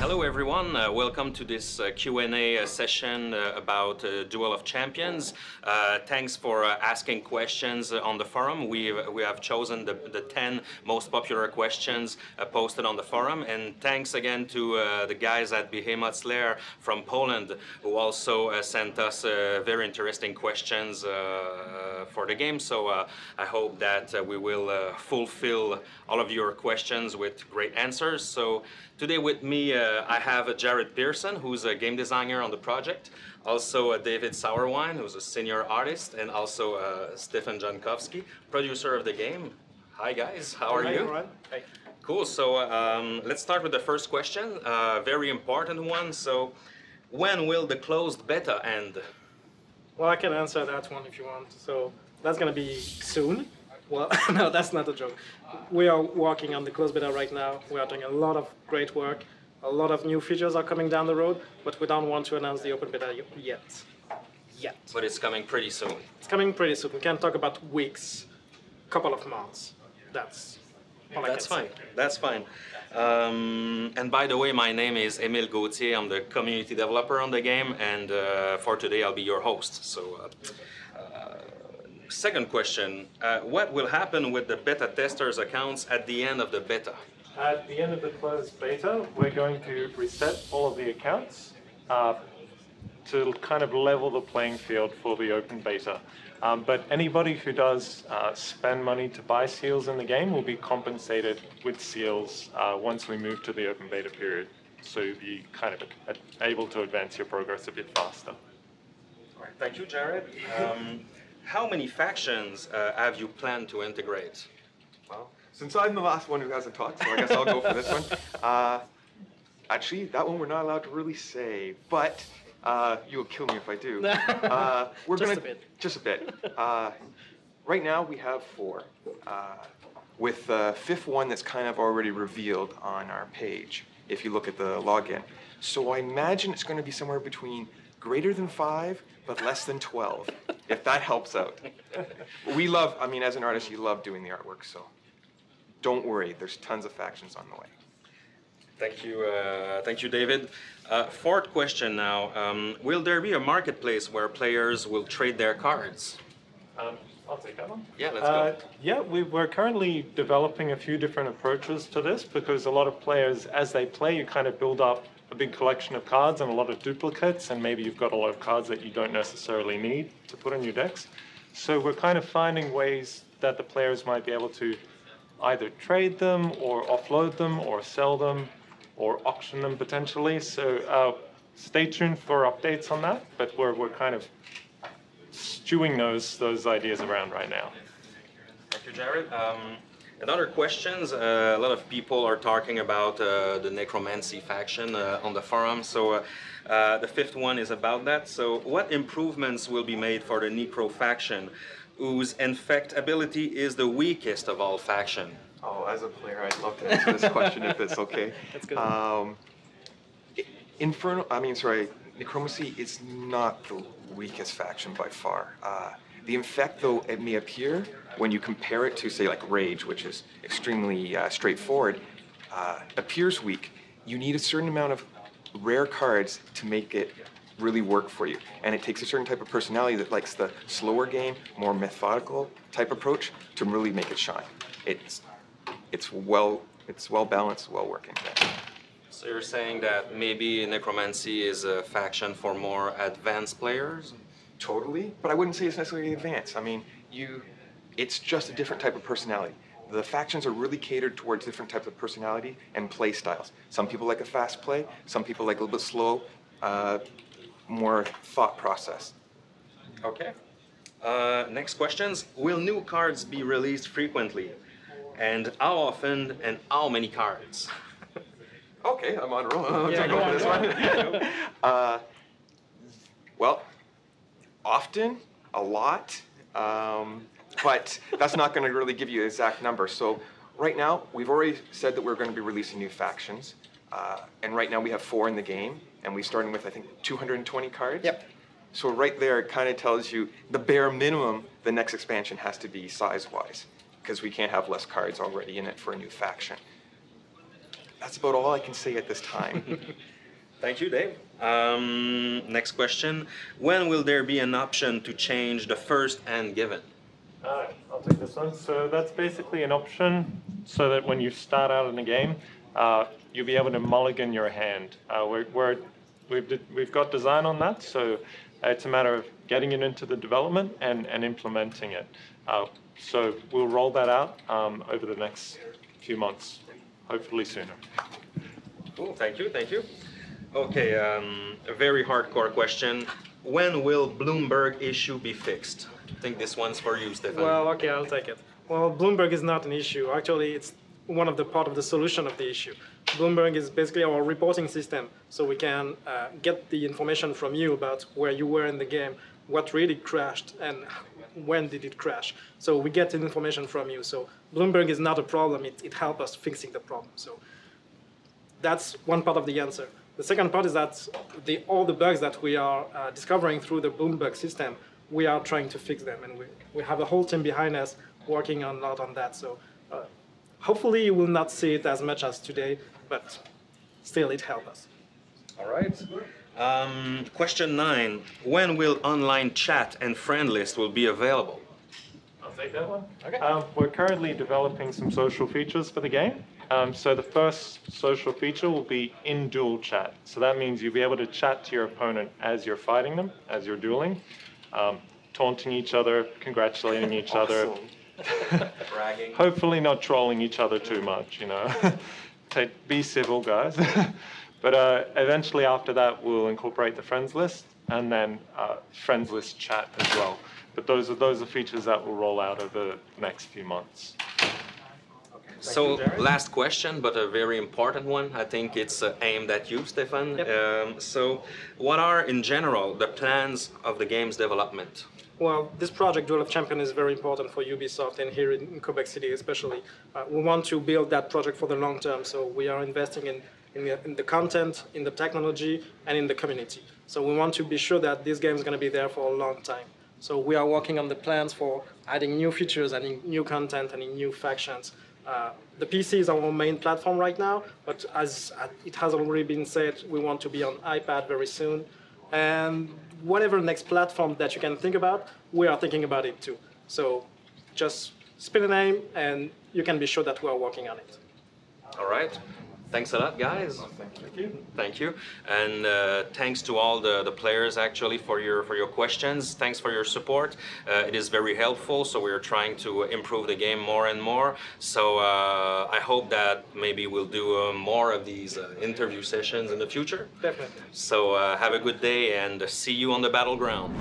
Hello everyone, welcome to this Q&A session about Duel of Champions. Thanks for asking questions on the forum. We have chosen the 10 most popular questions posted on the forum, and thanks again to the guys at Behemoth's Lair from Poland who also sent us very interesting questions for the game. So I hope that we will fulfill all of your questions with great answers. So today with me I have Jared Pearson, who's a game designer on the project, also David Sauerwein, who's a senior artist, and also Stefan Jankowski, producer of the game. Hi guys, how are you? Hi. Cool, so let's start with the first question, very important one. So when will the closed beta end? Well, I can answer that one if you want. So that's going to be soon. Well, no, that's not a joke. We are working on the closed beta right now. We are doing a lot of great work. A lot of new features are coming down the road, but we don't want to announce the open beta yet. But it's coming pretty soon. It's coming pretty soon. We can talk about weeks, couple of months. That's all I can say. That's fine. And by the way, my name is Emile Gauthier. I'm the community developer on the game, and for today I'll be your host. So, second question, what will happen with the beta testers' accounts at the end of the beta? At the end of the closed beta, we're going to reset all of the accounts to kind of level the playing field for the open beta. But anybody who does spend money to buy seals in the game will be compensated with seals once we move to the open beta period. So you'll be kind of able to advance your progress a bit faster. All right, thank you, Jared. How many factions have you planned to integrate? Well, since I'm the last one who hasn't talked, so I guess I'll go for this one. Actually, that one we're not allowed to really say, but you'll kill me if I do. We're just a bit. Right now we have 4, with the 5th one that's kind of already revealed on our page, if you look at the login. So I imagine it's going to be somewhere between greater than 5, but less than 12, if that helps out. We love, I mean, as an artist, you love doing the artwork, so don't worry, there's tons of factions on the way. Thank you, David. Fourth question now. Will there be a marketplace where players will trade their cards? I'll take that one. Yeah, let's go. Yeah, we're currently developing a few different approaches to this because a lot of players, as they play, you kind of build up a big collection of cards and a lot of duplicates, and maybe you've got a lot of cards that you don't necessarily need to put in your decks. So we're kind of finding ways that the players might be able to either trade them or offload them or sell them or auction them potentially. So stay tuned for updates on that, but we're kind of stewing those ideas around right now. Thank you, Jared. Another questions, a lot of people are talking about the Necromancy faction on the forum, so the 5th one is about that. So what improvements will be made for the Necro faction, whose infect ability is the weakest of all faction? Oh, as a player, I'd love to answer this question if it's okay. That's good. Necromancy is not the weakest faction by far. The infect, though it may appear, when you compare it to, say, like Rage, which is extremely straightforward, appears weak. You need a certain amount of rare cards to make it really work for you. And it takes a certain type of personality that likes the slower game, more methodical type approach to really make it shine. It's well balanced, well working. Yeah. So you're saying that maybe Necromancy is a faction for more advanced players? Totally, but I wouldn't say it's necessarily advanced. I mean, it's just a different type of personality. The factions are really catered towards different types of personality and play styles. Some people like a fast play, some people like a little bit slow, more thought process. Okay. Next questions. Will new cards be released frequently? And how often and how many cards? Okay, I'm on a roll. Yeah, go for this one. Well, often, a lot, but that's not going to really give you an exact number. So right now, we've already said that we're going to be releasing new factions. And right now we have 4 in the game, and we're starting with, I think, 220 cards. Yep. So right there, it kind of tells you the bare minimum the next expansion has to be size-wise, because we can't have less cards already in it for a new faction. that's about all I can say at this time. Thank you, Dave. Next question. When will there be an option to change the first hand given? Alright, I'll take this one. So that's basically an option so that when you start out in the game, you'll be able to mulligan your hand. We've got design on that, so it's a matter of getting it into the development and implementing it. So we'll roll that out over the next few months, hopefully sooner. Cool, thank you, thank you. Okay, a very hardcore question. When will Bloomberg issue be fixed? I think this one's for you, Stefan. Well, okay, I'll take it. Well, Bloomberg is not an issue. Actually, it's one of the part of the solution of the issue. Bloomberg is basically our reporting system, so we can get the information from you about where you were in the game, what really crashed, and when did it crash. So we get the information from you. So Bloomberg is not a problem. It helps us fixing the problem. So that's one part of the answer. The second part is that all the bugs that we are discovering through the Bloomberg system, we are trying to fix them, and we have a whole team behind us working a lot on that. So hopefully you will not see it as much as today, but still it helps us. All right. Question 9. When will online chat and friend list will be available? I'll take that one. Okay. We're currently developing some social features for the game. So the first social feature will be in duel chat. So that means you'll be able to chat to your opponent as you're fighting them, as you're dueling, taunting each other, congratulating each other. Bragging. Hopefully not trolling each other too much, you know. Be civil, guys. But eventually after that, we'll incorporate the friends list and then friends list chat as well. But those are features that will roll out over the next few months. So last question, but a very important one. I think it's aimed at you, Stefan. Yep. So what are, in general, the plans of the game's development? Well, this project, Duel of Champions, is very important for Ubisoft and here in Quebec City especially. We want to build that project for the long term, so we are investing in the content, in the technology, and in the community. So we want to be sure that this game is going to be there for a long time. So we are working on the plans for adding new features, adding new content, and new factions. The PC is our main platform right now, but as it has already been said, we want to be on iPad very soon. And whatever next platform that you can think about, we are thinking about it too. So just spin a name and you can be sure that we are working on it. All right. Thanks a lot, guys. Thank you. Thank you. And thanks to all the players actually for your questions. Thanks for your support. It is very helpful. So we're trying to improve the game more and more. So I hope that maybe we'll do more of these interview sessions in the future. Definitely. So have a good day and see you on the battleground.